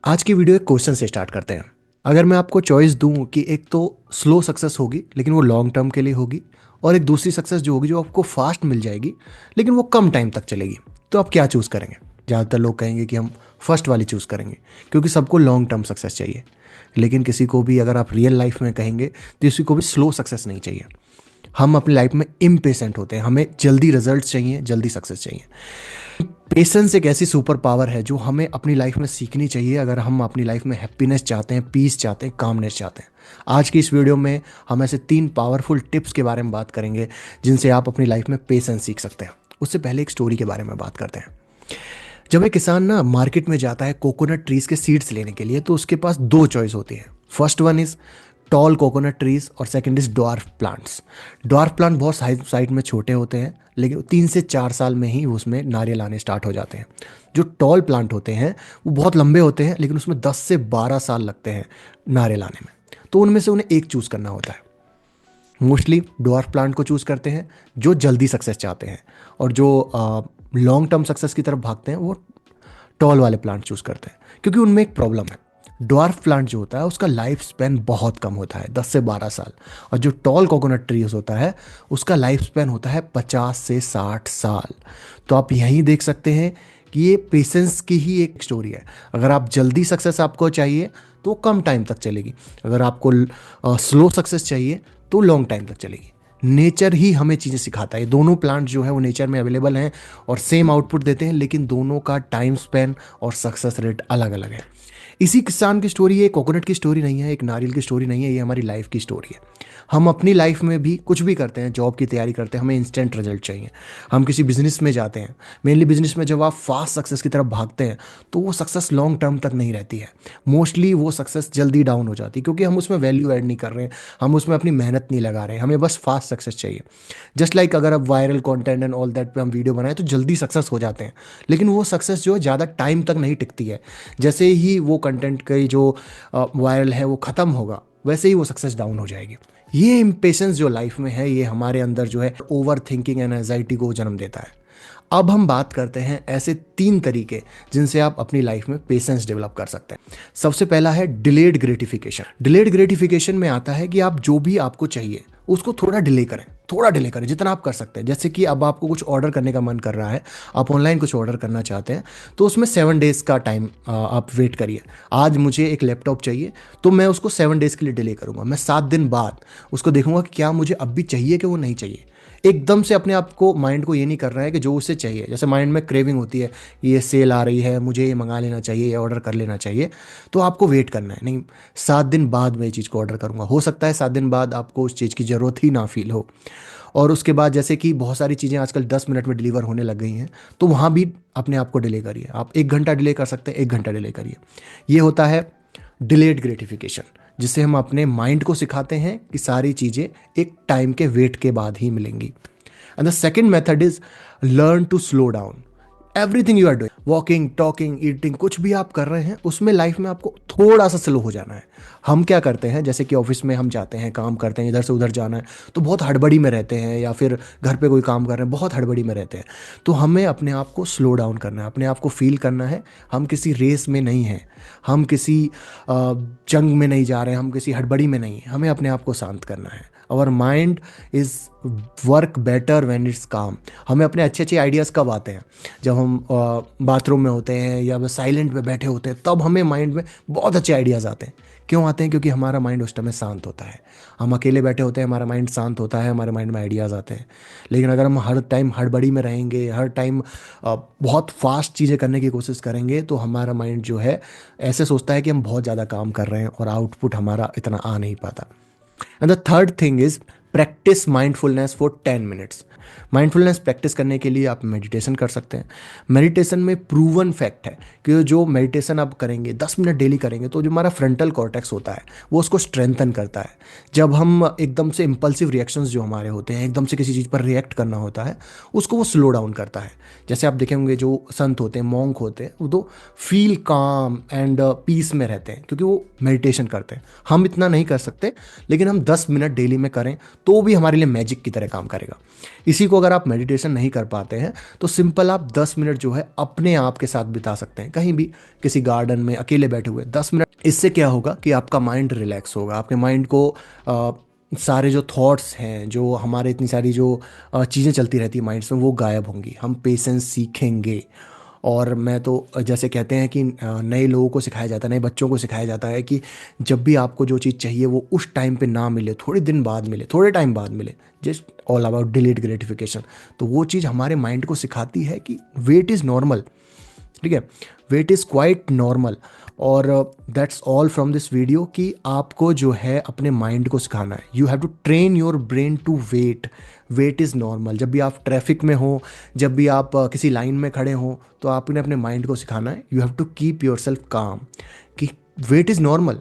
आज की वीडियो एक क्वेश्चन से स्टार्ट करते हैं। अगर मैं आपको चॉइस दूं कि एक तो स्लो सक्सेस होगी लेकिन वो लॉन्ग टर्म के लिए होगी, और एक दूसरी सक्सेस जो होगी जो आपको फास्ट मिल जाएगी लेकिन वो कम टाइम तक चलेगी, तो आप क्या चूज़ करेंगे? ज़्यादातर लोग कहेंगे कि हम फर्स्ट वाली चूज़ करेंगे, क्योंकि सबको लॉन्ग टर्म सक्सेस चाहिए। लेकिन किसी को भी अगर आप रियल लाइफ में कहेंगे तो किसी को भी स्लो सक्सेस नहीं चाहिए। हम अपनी लाइफ में इम्पेशेंट होते हैं, हमें जल्दी रिजल्ट चाहिए, जल्दी सक्सेस चाहिए। पेशेंस एक ऐसी सुपर पावर है जो हमें अपनी लाइफ में सीखनी चाहिए अगर हम अपनी लाइफ में हैप्पीनेस चाहते हैं, पीस चाहते हैं, कामनेस चाहते हैं। आज की इस वीडियो में हम ऐसे 3 पावरफुल टिप्स के बारे में बात करेंगे जिनसे आप अपनी लाइफ में पेशेंस सीख सकते हैं। उससे पहले एक स्टोरी के बारे में बात करते हैं। जब एक किसान ना मार्केट में जाता है कोकोनट ट्रीज के सीड्स लेने के लिए, तो उसके पास 2 चॉइस होती है। First one is tall coconut trees और second is dwarf plants. Dwarf plant बहुत साइड में छोटे होते हैं, लेकिन 3 से 4 साल में ही उसमें नारियल आने स्टार्ट हो जाते हैं। जो टॉल प्लांट होते हैं वो बहुत लंबे होते हैं, लेकिन उसमें 10 से 12 साल लगते हैं नारियल आने में। तो उनमें से उन्हें एक चूज करना होता है। मोस्टली डॉर्फ प्लांट को चूज करते हैं जो जल्दी सक्सेस चाहते हैं, और जो लॉन्ग टर्म सक्सेस की तरफ भागते हैं वो टॉल वाले प्लांट चूज करते हैं, क्योंकि उनमें एक प्रॉब्लम है। ड्वार्फ प्लांट जो होता है उसका लाइफ स्पैन बहुत कम होता है, 10 से 12 साल। और जो टॉल कोकोनट ट्रीज होता है उसका लाइफ स्पैन होता है 50 से 60 साल। तो आप यहीं देख सकते हैं कि ये पेशेंस की ही एक स्टोरी है। अगर आप जल्दी सक्सेस आपको चाहिए तो कम टाइम तक चलेगी, अगर आपको स्लो सक्सेस चाहिए तो लॉन्ग टाइम तक चलेगी। नेचर ही हमें चीज़ें सिखाता है। दोनों प्लांट जो है वो नेचर में अवेलेबल हैं और सेम आउटपुट देते हैं, लेकिन दोनों का टाइम स्पेन और सक्सेस रेट अलग अलग है। इसी किसान की स्टोरी है, कोकोनट की स्टोरी नहीं है, एक नारियल की स्टोरी नहीं है, ये हमारी लाइफ की स्टोरी है। हम अपनी लाइफ में भी कुछ भी करते हैं, जॉब की तैयारी करते हैं, हमें इंस्टेंट रिजल्ट चाहिए। हम किसी बिजनेस में जाते हैं, मेनली बिजनेस में जब आप फास्ट सक्सेस की तरफ भागते हैं तो वो सक्सेस लॉन्ग टर्म तक नहीं रहती है। मोस्टली वो सक्सेस जल्दी डाउन हो जाती है, क्योंकि हम उसमें वैल्यू ऐड नहीं कर रहे हैं, हम उसमें अपनी मेहनत नहीं लगा रहे हैं, हमें बस फास्ट सक्सेस चाहिए। जस्ट लाइक अगर आप viral content and all that पे हम वीडियो बनाए तो जल्दी सक्सेस हो जाते हैं, लेकिन वो सक्सेस जो है ज़्यादा टाइम तक नहीं टिकती है। जैसे ही वो कंटेंट की जो वायरल है वो ख़त्म होगा, वैसे ही वो सक्सेस डाउन हो जाएगी। ये इम्पेशेंस जो लाइफ में है, ये हमारे अंदर जो है ओवर थिंकिंग एंड एंजाइटी को जन्म देता है। अब हम बात करते हैं ऐसे 3 तरीके जिनसे आप अपनी लाइफ में पेशेंस डेवलप कर सकते हैं। सबसे पहला है डिलेड ग्रेटिफिकेशन। डिलेड ग्रेटिफिकेशन में आता है कि आप जो भी आपको चाहिए उसको थोड़ा डिले करें, थोड़ा डिले करें जितना आप कर सकते हैं। जैसे कि अब आपको कुछ ऑर्डर करने का मन कर रहा है, आप ऑनलाइन कुछ ऑर्डर करना चाहते हैं, तो उसमें 7 डेज का टाइम आप वेट करिए। आज मुझे एक लैपटॉप चाहिए, तो मैं उसको 7 डेज के लिए डिले करूंगा। मैं 7 दिन बाद उसको देखूंगा कि क्या मुझे अब भी चाहिए कि वो नहीं चाहिए। एकदम से अपने आप को, माइंड को ये नहीं कर रहा है कि जो उसे चाहिए। जैसे माइंड में क्रेविंग होती है, ये सेल आ रही है, मुझे ये मंगा लेना चाहिए, ये ऑर्डर कर लेना चाहिए, तो आपको वेट करना है। नहीं, 7 दिन बाद मैं ये चीज़ को ऑर्डर करूंगा। हो सकता है 7 दिन बाद आपको उस चीज़ की ज़रूरत ही ना फील हो। और उसके बाद जैसे कि बहुत सारी चीज़ें आजकल 10 मिनट में डिलीवर होने लग गई हैं, तो वहाँ भी अपने आप को डिले करिए। आप 1 घंटा डिले कर सकते हैं, 1 घंटा डिले करिए। ये होता है डिलेड ग्रेटिफिकेशन, जिससे हम अपने माइंड को सिखाते हैं कि सारी चीज़ें एक टाइम के वेट के बाद ही मिलेंगी। And the second method is learn to slow down. Everything you are doing, walking, talking, eating, कुछ भी आप कर रहे हैं उसमें लाइफ में आपको थोड़ा सा स्लो हो जाना है। हम क्या करते हैं, जैसे कि ऑफिस में हम जाते हैं, काम करते हैं, इधर से उधर जाना है, तो बहुत हड़बड़ी में रहते हैं, या फिर घर पे कोई काम कर रहे हैं, बहुत हड़बड़ी में रहते हैं। तो हमें अपने आप को स्लो डाउन करना है, अपने आप को फील करना है हम किसी रेस में नहीं हैं, हम किसी जंग में नहीं जा रहे हैं, हम किसी हड़बड़ी में नहीं हैं। हमें अपने आप को शांत करना है। Our mind is work better when it's calm. हमें अपने अच्छे अच्छे आइडियाज़ कब आते हैं? जब हम बाथरूम में होते हैं या बस साइलेंट में बैठे होते हैं, तब हमें माइंड में बहुत अच्छे आइडियाज़ आते हैं। क्यों आते हैं? क्योंकि हमारा माइंड उस टाइम में शांत होता है। हम अकेले बैठे होते हैं, हमारा माइंड शांत होता है, हमारे माइंड में आइडियाज़ आते हैं। लेकिन अगर हम हर टाइम हड़बड़ी में रहेंगे, हर टाइम बहुत फास्ट चीज़ें करने की कोशिश करेंगे, तो हमारा माइंड जो है ऐसे सोचता है कि हम बहुत ज़्यादा काम कर रहे हैं और आउटपुट हमारा इतना आ नहीं पाता। And the third thing is practice mindfulness for 10 minutes. Mindfulness practice करने के लिए आप मेडिटेशन कर सकते हैं। मेडिटेशन में प्रूवन फैक्ट है कि जो मेडिटेशन आप करेंगे, 10 मिनट डेली करेंगे, तो जो हमारा फ्रंटल कॉर्टेक्स होता है वो उसको स्ट्रेंथन करता है। जब हम एकदम से इम्पल्सिव रिएक्शंस जो हमारे होते हैं, एकदम से किसी चीज़ पर रिएक्ट करना होता है, उसको वो स्लो डाउन करता है। जैसे आप देखेंगे जो संत होते हैं, मॉन्क होते हैं, वो तो फील काम एंड पीस में रहते हैं, क्योंकि वो मेडिटेशन करते हैं। हम इतना नहीं कर सकते, लेकिन हम 10 मिनट डेली में करें तो भी हमारे लिए मैजिक की तरह काम करेगा। इसी को अगर आप मेडिटेशन नहीं कर पाते हैं तो सिंपल आप 10 मिनट जो है अपने आप के साथ बिता सकते हैं, कहीं भी, किसी गार्डन में अकेले बैठे हुए 10 मिनट। इससे क्या होगा कि आपका माइंड रिलैक्स होगा, आपके माइंड को अ, सारे जो थॉट्स हैं, जो हमारे इतनी सारी जो चीज़ें चलती रहती है माइंड्स में, वो गायब होंगी। हम पेशेंस सीखेंगे। और मैं तो जैसे कहते हैं कि नए लोगों को सिखाया जाता है, नए बच्चों को सिखाया जाता है कि जब भी आपको जो चीज़ चाहिए वो उस टाइम पे ना मिले, थोड़े दिन बाद मिले, थोड़े टाइम बाद मिले, just all about delayed gratification. तो वो चीज़ हमारे माइंड को सिखाती है कि वेट इज़ नॉर्मल। ठीक है, वेट इज़ क्वाइट नॉर्मल। और that's all from this video कि आपको जो है अपने माइंड को सिखाना है। You have to train your brain to wait. Wait is normal. जब भी आप ट्रैफिक में हो, जब भी आप किसी लाइन में खड़े हो, तो आपने अपने माइंड को सिखाना है, you have to keep yourself calm, कि वेट इज़ नॉर्मल।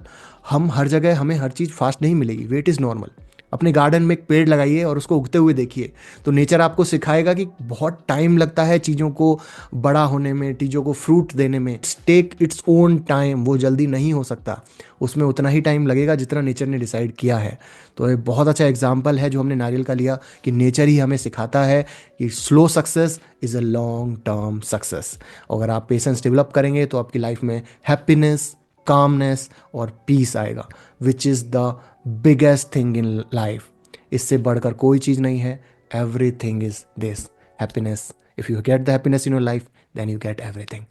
हम हर जगह, हमें हर चीज़ फास्ट नहीं मिलेगी, वेट इज़ नॉर्मल। अपने गार्डन में एक पेड़ लगाइए और उसको उगते हुए देखिए, तो नेचर आपको सिखाएगा कि बहुत टाइम लगता है चीज़ों को बड़ा होने में, चीज़ों को फ्रूट देने में। टेक इट्स ओन टाइम, वो जल्दी नहीं हो सकता, उसमें उतना ही टाइम लगेगा जितना नेचर ने डिसाइड किया है। तो ये बहुत अच्छा एग्जाम्पल है जो हमने नारियल का लिया, कि नेचर ही हमें सिखाता है कि slow success is a long term success. अगर आप पेशेंस डेवलप करेंगे तो आपकी लाइफ में हैप्पीनेस, कामनेस और पीस आएगा, which is the biggest thing in life. इससे बढ़कर कोई चीज़ नहीं है। Everything is this happiness. If you get the happiness in your life, then you get everything.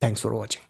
Thanks for watching.